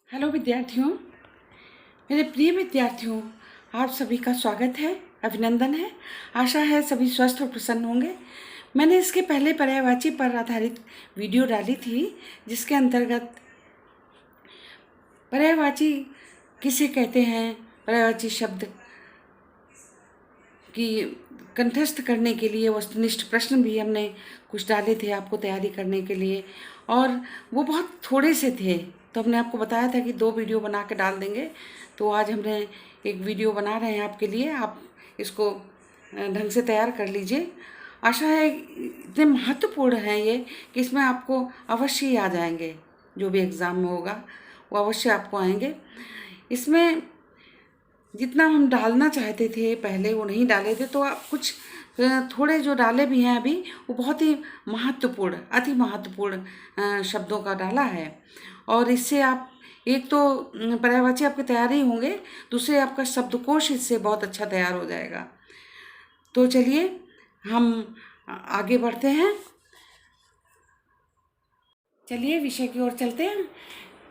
Hello विद्यार्थियों, मेरे प्रिय विद्यार्थियों, आप सभी का स्वागत है, अभिनंदन है। आशा है सभी स्वस्थ और प्रसन्न होंगे। मैंने इसके पहले पर्यायवाची पर आधारित वीडियो डाली थी, जिसके अंतर्गत पर्यायवाची किसे कहते हैं, पर्यायवाची शब्द की कंठस्थ करने के लिए वस्तुनिष्ठ प्रश्न भी हमने कुछ डाले थे आपको तैयारी करने के लिए, और वो बहुत थोड़े से थे। तो हमने आपको बताया था कि 2 वीडियो बना के डाल देंगे। तो आज हमने एक वीडियो बना रहे हैं आपके लिए। आप इसको ढंग से तैयार कर लीजिए। आशा है इतने महत्वपूर्ण हैं ये कि इसमें आपको अवश्य ही आ जाएंगे। जो भी एग्ज़ाम में होगा वो अवश्य आपको आएंगे। इसमें जितना हम डालना चाहते थे पहले वो नहीं डाले थे, तो आप कुछ थोड़े जो डाले भी हैं अभी, वो बहुत ही महत्वपूर्ण, अति महत्वपूर्ण शब्दों का डाला है। और इससे आप एक तो पर्यायवाची आपके तैयार ही होंगे, दूसरे आपका शब्दकोश इससे बहुत अच्छा तैयार हो जाएगा। तो चलिए हम आगे बढ़ते हैं। चलिए विषय की ओर चलते हैं।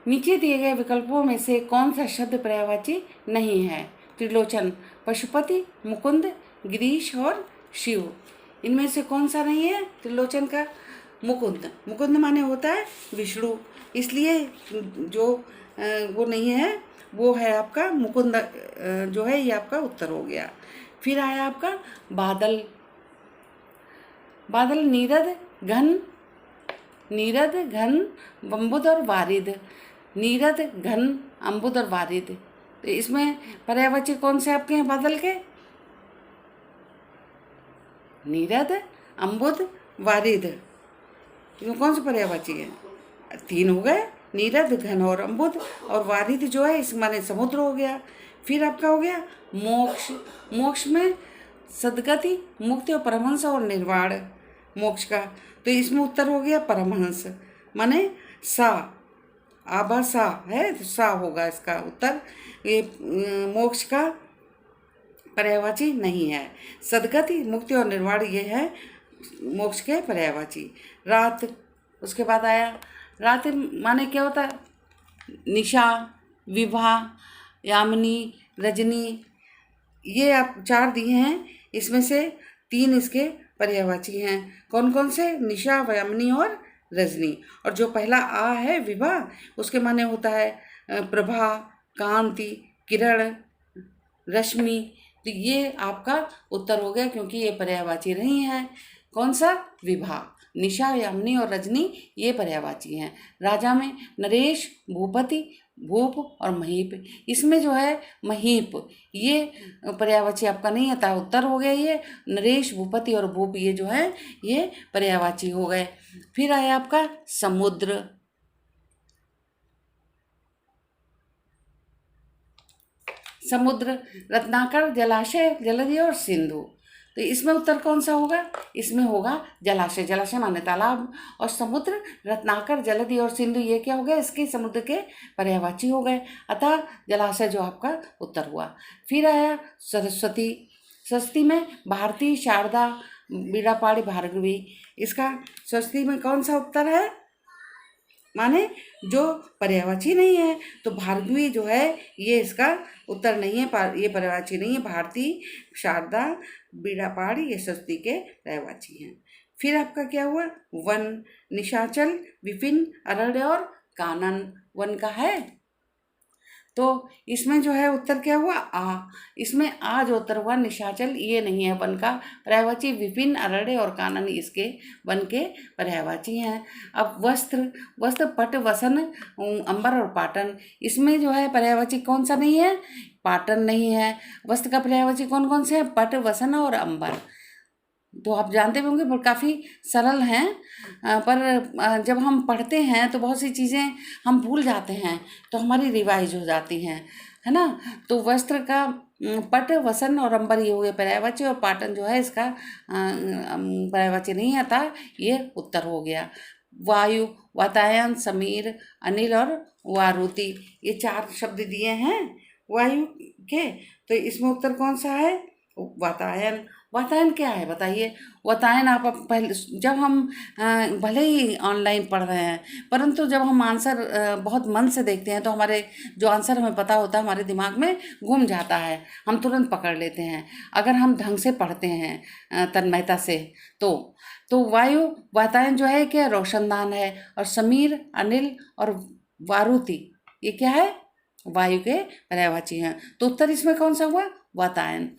नीचे दिए गए विकल्पों में से कौन सा शब्द पर्यायवाची नहीं है? त्रिलोचन, पशुपति, मुकुंद, गिरीश और शिव। इनमें से कौन सा नहीं है? त्रिलोचन का मुकुंद। मुकुंद माने होता है विष्णु, इसलिए जो वो नहीं है, वो है आपका मुकुंद जो है, ये आपका उत्तर हो गया। फिर आया आपका बादल। बादल नीरद घन, नीरद घन अम्बुद और वारिद। नीरद घन अम्बुद और वारिद, तो इसमें पर्यायवाची कौन से आपके हैं बादल के? नीरद, अम्बुद, वारिद। इसमें कौन से पर्यायवाची है? 3 हो गए, नीरद, घन और अम्बुद। और वारिद जो है इस माने समुद्र हो गया। फिर आपका हो गया मोक्ष। मोक्ष में सद्गति, मुक्ति और परमहंस और निर्वाण मोक्ष का। तो इसमें उत्तर हो गया परमहंस, माने सा। आभा सा है तो सा होगा इसका उत्तर। ये मोक्ष का पर्यायवाची नहीं है। सद्गति, मुक्ति और निर्वाण ये है मोक्ष के पर्यायवाची। रात, उसके बाद आया रात माने क्या होता है? निशा, विभा, यामिनी, रजनी। ये आप 4 दिए हैं, इसमें से 3 इसके पर्यायवाची हैं। कौन कौन से? निशा, यामिनी और रजनी। और जो पहला आ है विभा, उसके माने होता है प्रभा, कांति, किरण, रश्मि। तो ये आपका उत्तर हो गया, क्योंकि ये पर्यायवाची नहीं है। कौन सा? विभा। निशा, यामिनी और रजनी ये पर्यायवाची हैं। राजा में नरेश, भूपति, भूप और महीप। इसमें जो है महीप, ये पर्यायवाची आपका नहीं आता, उत्तर हो गया ये। नरेश, भूपति और भूप ये जो है ये पर्यायवाची हो गए। फिर आया आपका समुद्र। समुद्र, रत्नाकर, जलाशय, जलधि और सिंधु। तो इसमें उत्तर कौन सा होगा? इसमें होगा जलाशय। जलाशय माने तालाब। और समुद्र, रत्नाकर, जलधि और सिंधु ये क्या हो गया? इसके समुद्र के पर्यायवाची हो गए। अतः जलाशय जो आपका उत्तर हुआ। फिर आया सरस्वती। सरस्वती में भारती, शारदा, बीड़ापाड़ी, भार्गवी। इसका सरस्वती में कौन सा उत्तर है? माने जो पर्यायवाची नहीं है। तो भार्गवी जो है ये इसका उत्तर नहीं है, ये पर्यायवाची नहीं है। भारती, शारदा, बीड़ापाड़ ये सरस्वती के पर्यायवाची हैं। फिर आपका क्या हुआ? वन, निशाचल, विपिन, अरण्य और कानन वन का है। तो इसमें जो है उत्तर क्या हुआ? आ। इसमें आ जो उत्तर हुआ निशाचल ये नहीं है वन का पर्यायवाची। विपिन, अरण्य और कानन इसके वन के पर्यायवाची हैं। अब वस्त्र, वस्त्र, पट, वसन, अंबर और पाटन। इसमें जो है पर्यायवाची कौन सा नहीं है? पाटन नहीं है। वस्त्र का पर्यायवाची कौन कौन से हैं? पट, वसन और अंबर। तो आप जानते होंगे पर काफ़ी सरल हैं, पर जब हम पढ़ते हैं तो बहुत सी चीज़ें हम भूल जाते हैं, तो हमारी रिवाइज हो जाती हैं, है ना। तो वस्त्र का पट, वसन और अंबर ये हो गए पर्यायवाची, और पाटन जो है इसका पर्यायवाची नहीं आता, ये उत्तर हो गया। वायु, वातायन, समीर, अनिल और वारुति ये 4 शब्द दिए हैं वायु के। तो इसमें उत्तर कौन सा है? वातायन, वातायन क्या है बताइए? वातायन आप पहले जब हम भले ही ऑनलाइन पढ़ रहे हैं, परंतु जब हम आंसर बहुत मन से देखते हैं तो हमारे जो आंसर हमें पता होता है हमारे दिमाग में घूम जाता है, हम तुरंत पकड़ लेते हैं। अगर हम ढंग से पढ़ते हैं तन्मयता से तो वायु वातायन जो है क्या, रोशनदान है। और समीर, अनिल और वारुति ये क्या है? वायु के पर्यायवाची हैं। तो उत्तर इसमें कौन सा हुआ? वातायन।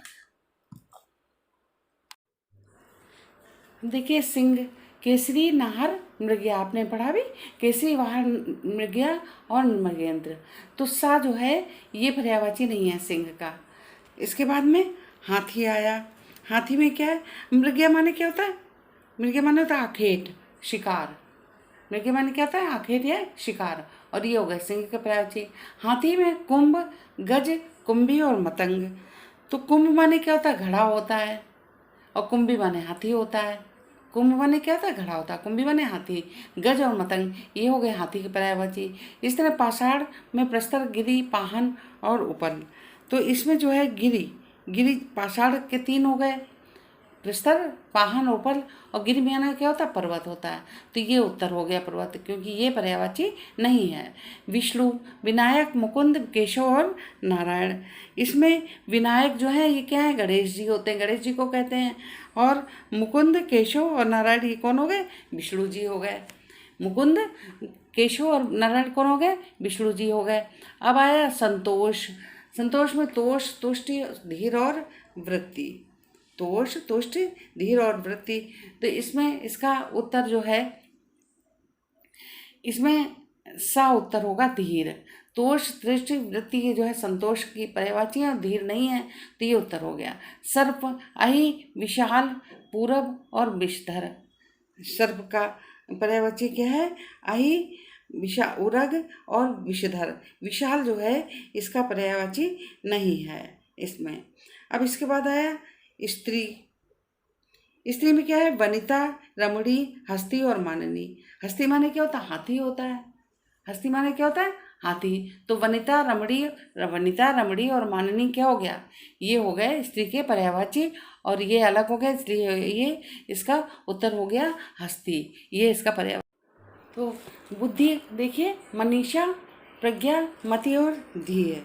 देखिए सिंह, केसरी, नाहर, मृगया, आपने पढ़ा भी, केसरी, वाहन, मृगया और मृगेंद्र। तो सा जो है ये पर्यायवाची नहीं है सिंह का। इसके बाद में हाथी आया। हाथी में क्या है? मृगया माने क्या होता है? मृगया माने होता है आखेट, शिकार। मृगया माने क्या होता है? आखेट या शिकार। और ये हो गए सिंह के पर्यायवाची। हाथी में कुंभ, गज, कुंभी और मतंग। तो कुंभ माने क्या होता है? घड़ा होता है। और कुंभी माने हाथी होता है। कुंभ माने क्या होता है? घड़ा होता है। कुंभी माने हाथी। गज और मतंग ये हो गए हाथी के पर्यायवाची। इस तरह पाषाण में प्रस्तर, गिरि, पाहन और उपल। तो इसमें जो है गिरि पाषाण के 3 हो गए, प्रस्तर, पाहन, उपल। और गिरि में क्या होता है? पर्वत होता है। तो ये उत्तर हो गया पर्वत, क्योंकि ये पर्यायवाची नहीं है। विष्णु, विनायक, मुकुंद, केशव और नारायण। इसमें विनायक जो है ये क्या है? गणेश जी होते हैं, गणेश जी को कहते हैं। और मुकुंद, केशव और नारायण ये कौन हो गए? विष्णु जी हो गए। मुकुंद, केशव और नारायण कौन हो गए? विष्णु जी हो गए। अब आया संतोष। संतोष में तोष, तुष्टि, धीर और वृत्ति। तोष, तुष्टि, धीर और वृत्ति। तो इसमें इसका उत्तर जो है, इसमें सा उत्तर होगा धीर। तोष, दृष्टि, वृत्ति ये जो है संतोष की पर्यायवाची है और धीर नहीं है, तो ये उत्तर हो गया। सर्प, अहि, विशाल, पूरब और विषधर। सर्प का पर्यायवाची क्या है? अहि, उरग और विषधर। विशाल जो है इसका पर्यायवाची नहीं है इसमें। अब इसके बाद आया स्त्री। स्त्री में क्या है? वनिता, रमणी, हस्ती और माननी। हस्ती माने क्या होता है? हाथी होता है। हस्ती माने क्या होता है? हाथी। तो वनिता, रमणी और माननी क्या हो गया? ये हो गए स्त्री के पर्यायवाची और ये अलग हो गए, इसलिए ये इसका उत्तर हो गया हस्ती। ये इसका पर्यायवाची। तो बुद्धि देखिए, मनीषा, प्रज्ञा, मति और ध्येय।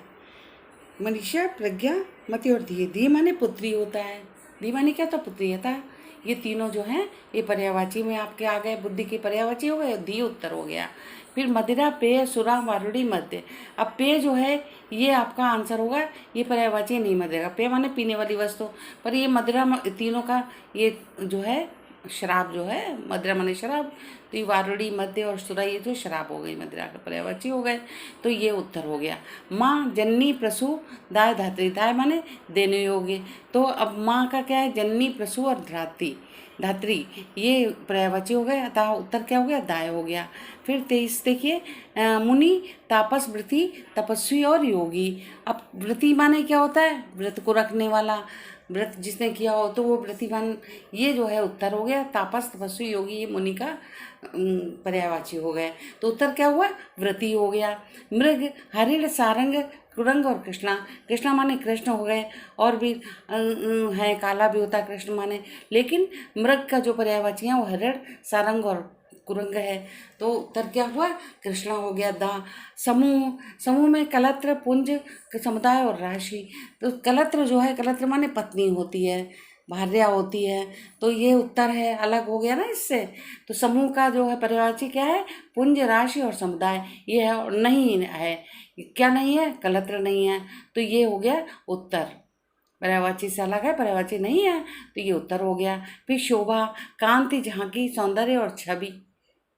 मनीषा, प्रज्ञा, मति और धी। धी माने पुत्री होता है। धी माने क्या? तो पुत्री होता है। ये तीनों जो हैं ये पर्यायवाची में आपके आ गए, बुद्धि के पर्यायवाची हो गए, धी उत्तर हो गया। फिर मदिरा, पेय, सुरा, वारुड़ी, मध्य। अब पेय जो है ये आपका आंसर होगा, ये पर्यायवाची नहीं मदिरा। पेय माने पीने वाली वस्तु, पर ये मदिरा तीनों का ये जो है शराब जो है, मदिरा माने शराब। तो ये वारुड़ी, मध्य और सुरा ये जो शराब हो गई, मदिरा के पर्यायवाची हो गए। तो ये उत्तर हो गया। माँ, जननी, प्रसू, दाय, धात्री। दाय माने देने योग्य। तो अब माँ का क्या है? जननी, प्रसू और धात्री ये पर्यायवाची हो गए, अतः उत्तर क्या हो गया? दाय हो गया। फिर 23 देखिए, मुनि, तापस, व्रती, तपस्वी और योगी। अब व्रती माने क्या होता है? व्रत को रखने वाला, व्रत जिसने किया हो तो वो व्रतिमान। ये जो है उत्तर हो गया। तापस, तपस्वी, योगी ये मुनि का पर्यायवाची हो गए। तो उत्तर क्या हुआ? व्रती हो गया। मृग, हरिण, सारंग, कुरंग और कृष्णा। कृष्णा माने कृष्ण हो गए, और भी है, काला भी होता है कृष्ण माने, लेकिन मृग का जो पर्यायवाची है वो हरिण, सारंग और कुरंग है। तो उत्तर क्या हुआ? कृष्णा हो गया। दा, समूह। समूह में कलत्र, पुंज, समुदाय और राशि। तो कलत्र जो है, कलत्र माने पत्नी होती है, भार्या होती है। तो ये उत्तर है, अलग हो गया ना इससे। तो समूह का जो है पर्यायवाची क्या है? पुंज, राशि और समुदाय। ये है और नहीं है, क्या नहीं है? कलत्र नहीं है। तो ये हो गया उत्तर। पर्यायवाची से अलग है, पर्यायवाची नहीं है, तो ये उत्तर हो गया। फिर शोभा, कांति, झांकी, सौंदर्य और छवि।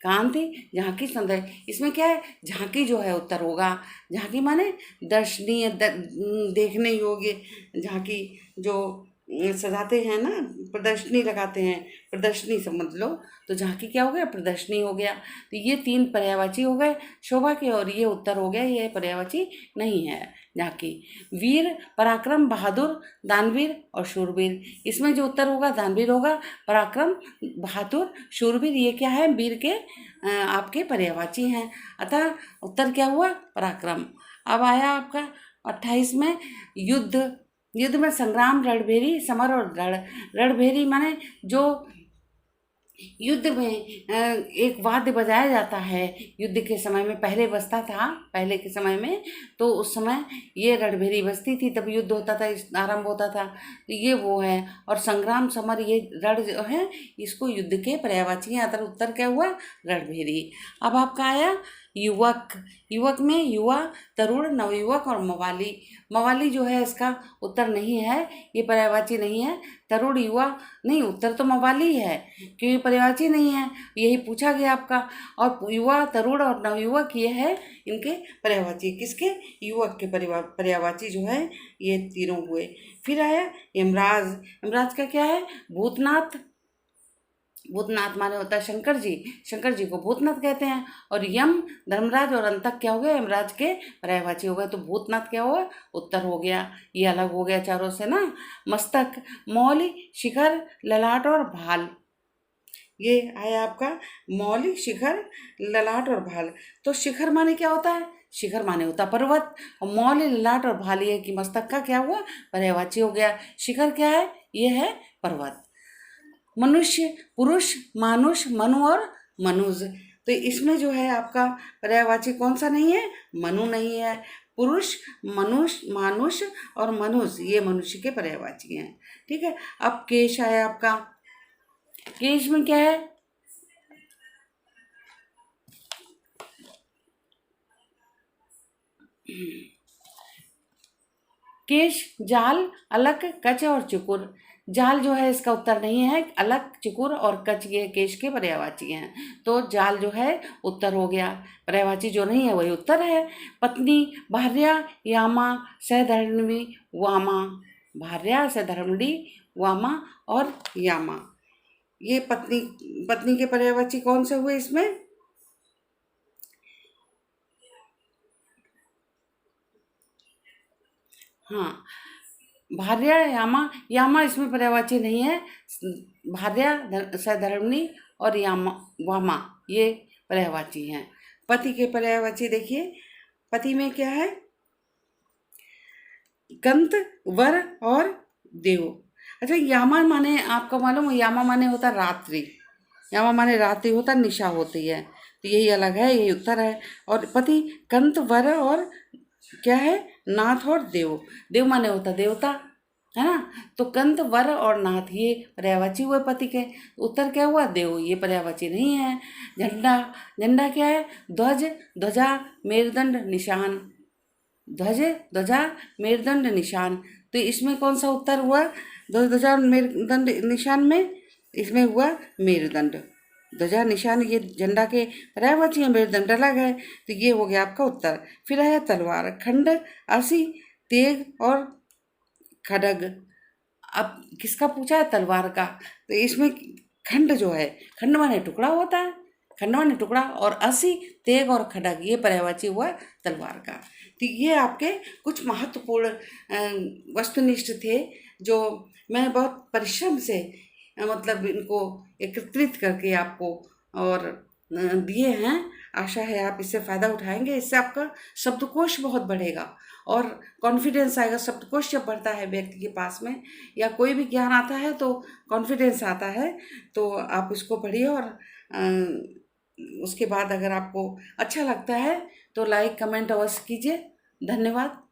कांति, झांकी, सौंदर्य। इसमें क्या है? झांकी जो है उत्तर होगा। झांकी माने दर्शनीय, देखने योग्य। झांकी जो सजाते हैं ना, प्रदर्शनी लगाते हैं, प्रदर्शनी समझ लो। तो झांकी क्या हो गया? प्रदर्शनी हो गया। तो ये 3 पर्यायवाची हो गए शोभा के, और ये उत्तर हो गया, ये पर्यायवाची नहीं है झांकी। वीर, पराक्रम, बहादुर, दानवीर और शूरवीर। इसमें जो उत्तर होगा दानवीर होगा। पराक्रम, बहादुर, शूरवीर ये क्या है? वीर के आपके पर्यायवाची हैं, अतः उत्तर क्या हुआ? पराक्रम। अब आया आपका 28 में युद्ध, युद्ध में संग्राम, रणभेरी, समर और रण। रणभेरी माने जो युद्ध में एक वाद्य बजाया जाता है, युद्ध के समय में पहले बजता था, पहले के समय में तो उस समय ये रणभेरी बजती थी, तब युद्ध होता था, आरंभ होता था। तो ये वो है। और संग्राम, समर, ये रण जो है इसको युद्ध के पर्यायवाची हैं। अतः उत्तर क्या हुआ? रणभेरी। अब आपका आया युवक। युवक में युवा, तरुण, नवयुवक और मवाली। मवाली जो है इसका उत्तर नहीं है, ये पर्यायवाची नहीं है। तरुण, युवा नहीं, उत्तर तो मवाली है क्योंकि पर्यायवाची नहीं है, यही पूछा गया आपका। और युवा, तरुण और नवयुवक ये है इनके पर्यायवाची। किसके? युवक के पर्यायवाची जो है ये तीनों हुए। फिर आया यमराज। यमराज का क्या है? भूतनाथ। भूतनाथ माने होता है शंकर जी, शंकर जी को भूतनाथ कहते हैं। और यम, धर्मराज और अंतक क्या हो गया? यमराज के पर्यायवाची हो गए। तो भूतनाथ क्या हुआ? उत्तर हो गया। ये अलग हो गया चारों से ना। मस्तक, मौली, शिखर, ललाट और भाल। ये आया आपका मौली, शिखर, ललाट और भाल। तो शिखर माने क्या होता है? शिखर माने होता पर्वत। और मौली, ललाट और भाल ये कि मस्तक का क्या हुआ? पर्यायवाची हो गया। शिखर क्या है? ये है पर्वत। मनुष्य, पुरुष, मानुष, मनु और मनुज। तो इसमें जो है आपका पर्यायवाची कौन सा नहीं है? मनु नहीं है। पुरुष, मनुष्य, मानुष और मनुष्य ये मनुष्य के पर्यायवाची हैं। ठीक है। अब केश आया आपका। केश में क्या है? केश, जाल, अलक, कच और चुकुर। जाल जो है इसका उत्तर नहीं है। अलक, चुकुर और कच ये केश के पर्यायवाची हैं। तो जाल जो है उत्तर हो गया, पर्यायवाची जो नहीं है वही उत्तर है। पत्नी, भार्या, यामा, सहधर्मिणी, वामा। भार्या, सहधर्मिणी, वामा और यामा। ये पत्नी, पत्नी के पर्यायवाची कौन से हुए इसमें? हाँ, भार्या, यामा। यामा इसमें पर्यायवाची नहीं है। भार्या, सहधर्मिणी और यामा, वामा ये पर्यायवाची हैं। पति के पर्यायवाची देखिए। पति में क्या है? कंत, वर और देव। अच्छा, यामा माने आपको मालूम है? यामा माने होता रात्रि। यामा माने रात्रि होता, निशा होती है। तो यही अलग है, यही उत्तर है। और पति कंत, वर और क्या है? नाथ और देव। देव माने होता देवता, है ना। तो कंत, वर और नाथ ये पर्यायवाची हुए पति के। उत्तर क्या हुआ? देव। ये पर्यायवाची नहीं है। झंडा, झंडा क्या है? ध्वज, ध्वजा, मेरुदंड, निशान। ध्वज, ध्वजा, मेरुदंड, निशान। तो इसमें कौन सा उत्तर हुआ? ध्वज, ध्वजा, मेरुदंड, निशान में इसमें हुआ मेरुदंड। ध्वजा, निशान ये झंडा के पर्यायवाची हैं, मेरुदंड अलग है। तो ये हो गया आपका उत्तर। फिर आया तलवार, खंड, असी, तेग और खड्ग। अब किसका पूछा है? तलवार का। तो इसमें खंड जो है, खंड माने टुकड़ा होता है, खंड माने टुकड़ा। और असी, तेग और खड्ग ये पर्यायवाची हुआ तलवार का। तो ये आपके कुछ महत्वपूर्ण वस्तुनिष्ठ थे जो मैं बहुत परिश्रम से मतलब इनको एकत्रित करके आपको और दिए हैं। आशा है आप इससे फ़ायदा उठाएंगे। इससे आपका शब्दकोश बहुत बढ़ेगा और कॉन्फिडेंस आएगा। शब्दकोश जब बढ़ता है व्यक्ति के पास में या कोई भी ज्ञान आता है तो कॉन्फिडेंस आता है। तो आप इसको पढ़िए और उसके बाद अगर आपको अच्छा लगता है तो लाइक, कमेंट अवश्य कीजिए। धन्यवाद।